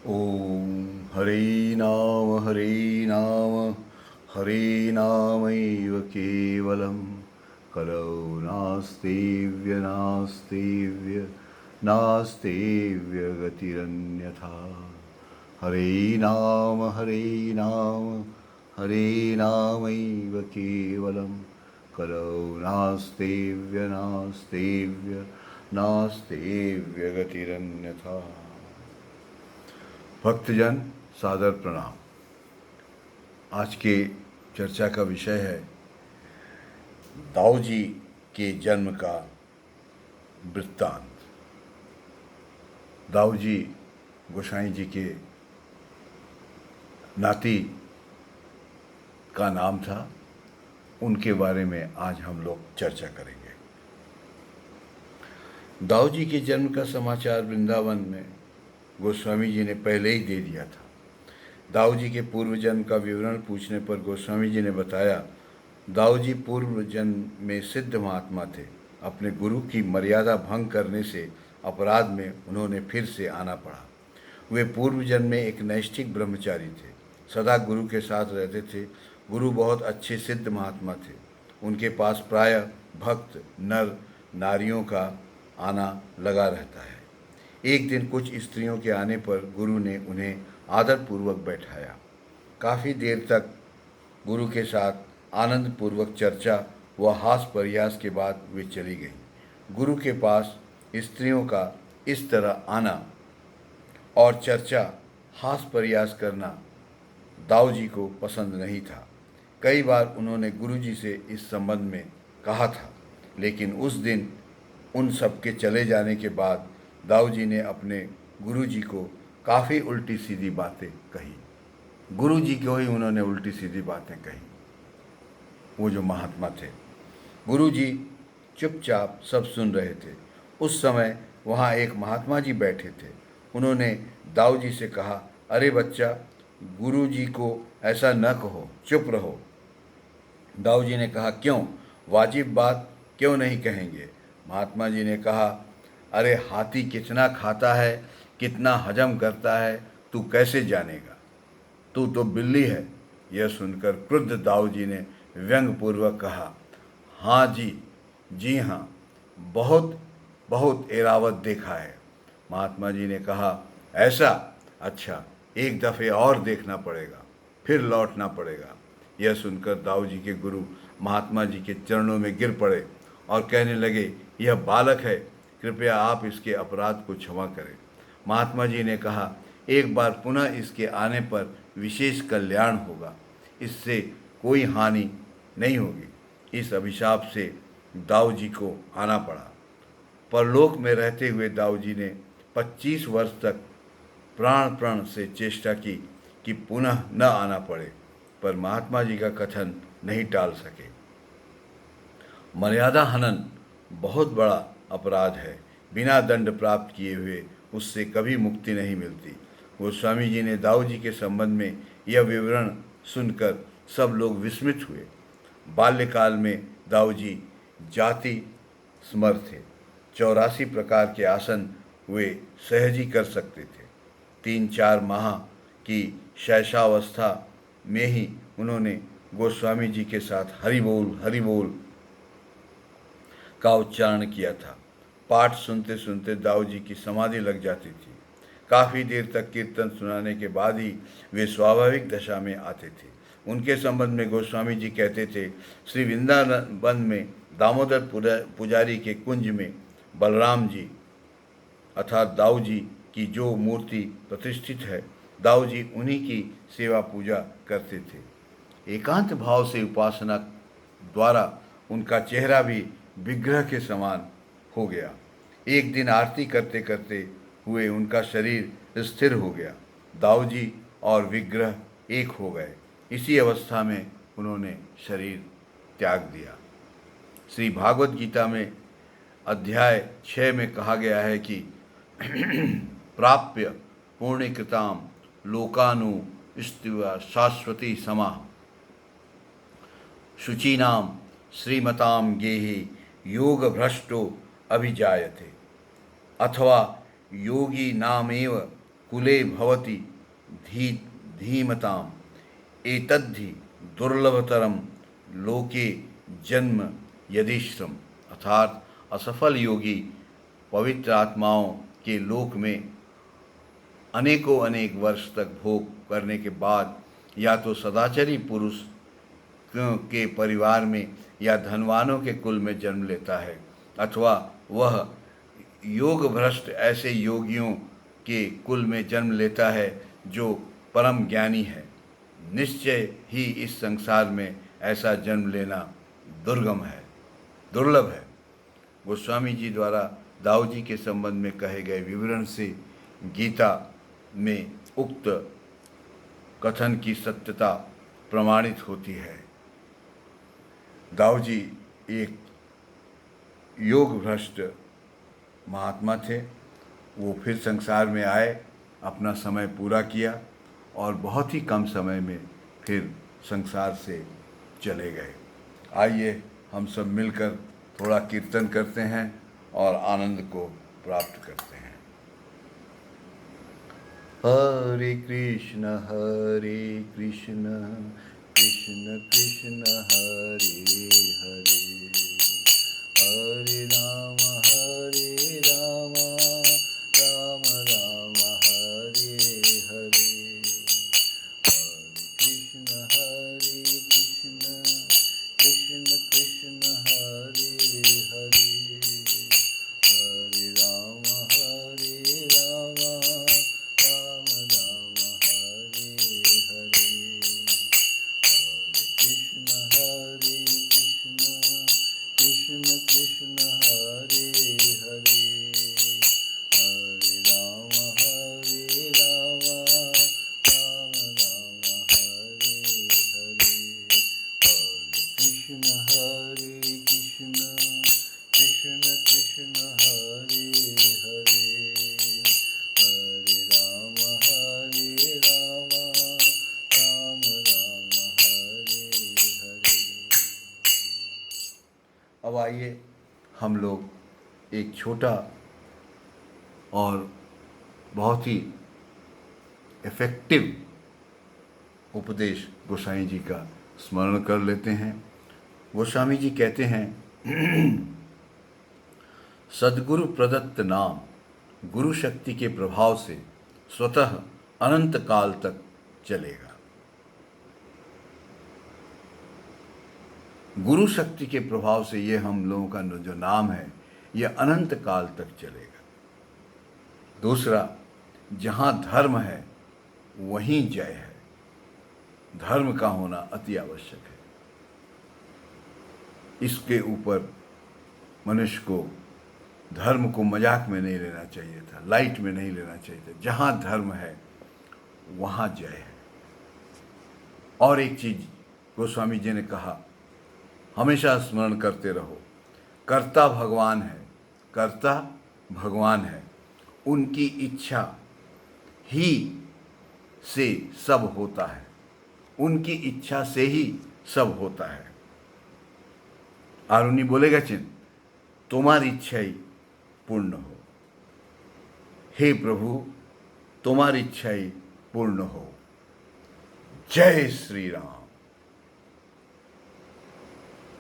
ॐ हरे नाम हरे नामैव केवलं कलौ नास्तेव्य गतिरन्यथा। हरे नाम हरे नामैव केवलं कलौ नास्तेव्य गतिरन्यथा। भक्तजन सादर प्रणाम। आज के चर्चा का विषय है दाऊ जी के जन्म का वृत्तांत। दाऊ जी गोसाई जी के नाती का नाम था, उनके बारे में आज हम लोग चर्चा करेंगे। दाऊ जी के जन्म का समाचार वृंदावन में गोस्वामी जी ने पहले ही दे दिया था। दाऊ जी के पूर्व जन्म का विवरण पूछने पर गोस्वामी जी ने बताया, दाऊ जी पूर्व जन्म में सिद्ध महात्मा थे। अपने गुरु की मर्यादा भंग करने से अपराध में उन्होंने फिर से आना पड़ा। वे पूर्व जन्म में एक नैष्ठिक ब्रह्मचारी थे, सदा गुरु के साथ रहते थे। गुरु बहुत अच्छे सिद्ध महात्मा थे। उनके पास प्रायः भक्त नर नारियों का आना लगा रहता है। एक दिन कुछ स्त्रियों के आने पर गुरु ने उन्हें आदरपूर्वक बैठाया। काफ़ी देर तक गुरु के साथ आनंदपूर्वक चर्चा व हास प्रयास के बाद वे चली गईं। गुरु के पास स्त्रियों का इस तरह आना और चर्चा हास प्रयास करना दाऊ जी को पसंद नहीं था। कई बार उन्होंने गुरु जी से इस संबंध में कहा था, लेकिन उस दिन उन सबके चले जाने के बाद दाऊ जी ने अपने गुरु जी को काफ़ी उल्टी सीधी बातें कही। गुरु जी को ही उन्होंने उल्टी सीधी बातें कही, वो जो महात्मा थे। गुरु जी चुपचाप सब सुन रहे थे। उस समय वहाँ एक महात्मा जी बैठे थे। उन्होंने दाऊ जी से कहा, अरे बच्चा, गुरु जी को ऐसा न कहो, चुप रहो। दाऊ जी ने कहा, क्यों, वाजिब बात क्यों नहीं कहेंगे? महात्मा जी ने कहा, अरे हाथी कितना खाता है, कितना हजम करता है, तू कैसे जानेगा? तू तो बिल्ली है। यह सुनकर क्रुद्ध दाऊ जी ने व्यंग्यपूर्वक कहा, हाँ जी, जी हाँ, बहुत बहुत एरावत देखा है। महात्मा जी ने कहा, ऐसा? अच्छा, एक दफ़े और देखना पड़ेगा, फिर लौटना पड़ेगा। यह सुनकर दाऊ जी के गुरु महात्मा जी के चरणों में गिर पड़े और कहने लगे, यह बालक है, कृपया आप इसके अपराध को क्षमा करें। महात्मा जी ने कहा, एक बार पुनः इसके आने पर विशेष कल्याण होगा, इससे कोई हानि नहीं होगी। इस अभिशाप से दाऊ जी को आना पड़ा। परलोक में रहते हुए दाऊ जी ने 25 वर्ष तक प्राण प्रण से चेष्टा की कि पुनः न आना पड़े, पर महात्मा जी का कथन नहीं टाल सके। मर्यादा हनन बहुत बड़ा अपराध है। बिना दंड प्राप्त किए हुए उससे कभी मुक्ति नहीं मिलती। गोस्वामी जी ने दाऊ जी के संबंध में यह विवरण सुनकर सब लोग विस्मित हुए। बाल्यकाल में दाऊ जी जाति स्मर थे। 84 प्रकार के आसन वे सहज ही कर सकते थे। 3-4 माह की शैशवावस्था में ही उन्होंने गोस्वामी जी के साथ हरि बोल का उच्चारण किया था। पाठ सुनते सुनते दाऊ जी की समाधि लग जाती थी। काफ़ी देर तक कीर्तन सुनाने के बाद ही वे स्वाभाविक दशा में आते थे। उनके संबंध में गोस्वामी जी कहते थे, श्री वृंदावन में दामोदर पुजारी के कुंज में बलराम जी अर्थात दाऊ जी की जो मूर्ति प्रतिष्ठित है, दाऊ जी उन्हीं की सेवा पूजा करते थे। एकांत भाव से उपासना द्वारा उनका चेहरा भी विग्रह के समान हो गया। एक दिन आरती करते करते हुए उनका शरीर स्थिर हो गया। दाऊ जी और विग्रह एक हो गए। इसी अवस्था में उन्होंने शरीर त्याग दिया। श्री भागवत गीता में अध्याय 6 में कहा गया है कि प्राप्य पूर्णिकृताम लोकानु स्त्वा शाश्वती समाः शुचीनाम श्रीमताम गेहि योग भ्रष्टो अभिजायते अथवा योगी नामेव कुले भवति धी धीमताम एतद्धि दुर्लभतरम लोके जन्म यदिश्रम। अर्थात असफल योगी पवित्र आत्माओं के लोक में अनेकों अनेक वर्ष तक भोग करने के बाद या तो सदाचारी पुरुष के परिवार में या धनवानों के कुल में जन्म लेता है, अथवा वह योग भ्रष्ट ऐसे योगियों के कुल में जन्म लेता है जो परम ज्ञानी है। निश्चय ही इस संसार में ऐसा जन्म लेना दुर्लभ है। गोस्वामी जी द्वारा दाऊ जी के संबंध में कहे गए विवरण से गीता में उक्त कथन की सत्यता प्रमाणित होती है। दाऊ जी एक योग भ्रष्ट महात्मा थे। वो फिर संसार में आए, अपना समय पूरा किया और बहुत ही कम समय में फिर संसार से चले गए। आइए हम सब मिलकर थोड़ा कीर्तन करते हैं और आनंद को प्राप्त करते हैं। हरे कृष्ण कृष्ण कृष्ण हरे हरे, हरे राम राम राम हरे हरे। हरे कृष्ण कृष्ण कृष्ण हरे हरे, हरे राम राम राम हरे हरे। हरे कृष्ण कृष्ण कृष्ण हरे हरे, हरे राम राम राम हरे हरे। हरे कृष्ण कृष्ण कृष्ण हरे हरे, हरे राम राम राम हरे हरे। अब आइए हम लोग एक छोटा और बहुत ही इफ़ेक्टिव उपदेश गोसाई जी का स्मरण कर लेते हैं। गोस्वामी जी कहते हैं, सद्गुरु प्रदत्त नाम गुरु शक्ति के प्रभाव से स्वतः अनंत काल तक चलेगा। गुरु शक्ति के प्रभाव से ये हम लोगों का जो नाम है यह अनंत काल तक चलेगा। दूसरा, जहाँ धर्म है वहीं जय है। धर्म का होना अति आवश्यक है। इसके ऊपर मनुष्य को धर्म को मजाक में नहीं लेना चाहिए था, लाइट में नहीं लेना चाहिए था। जहाँ धर्म है वहाँ जय है। और एक चीज़ गोस्वामी जी ने कहा, हमेशा स्मरण करते रहो, कर्ता भगवान है, कर्ता भगवान है। उनकी इच्छा ही से सब होता है, उनकी इच्छा से ही सब होता है। और उन्हीं बोलेगा चिन्ह, तुम्हारी इच्छा ही पूर्ण हो। हे प्रभु, तुम्हारी इच्छा ही पूर्ण हो। जय श्री राम।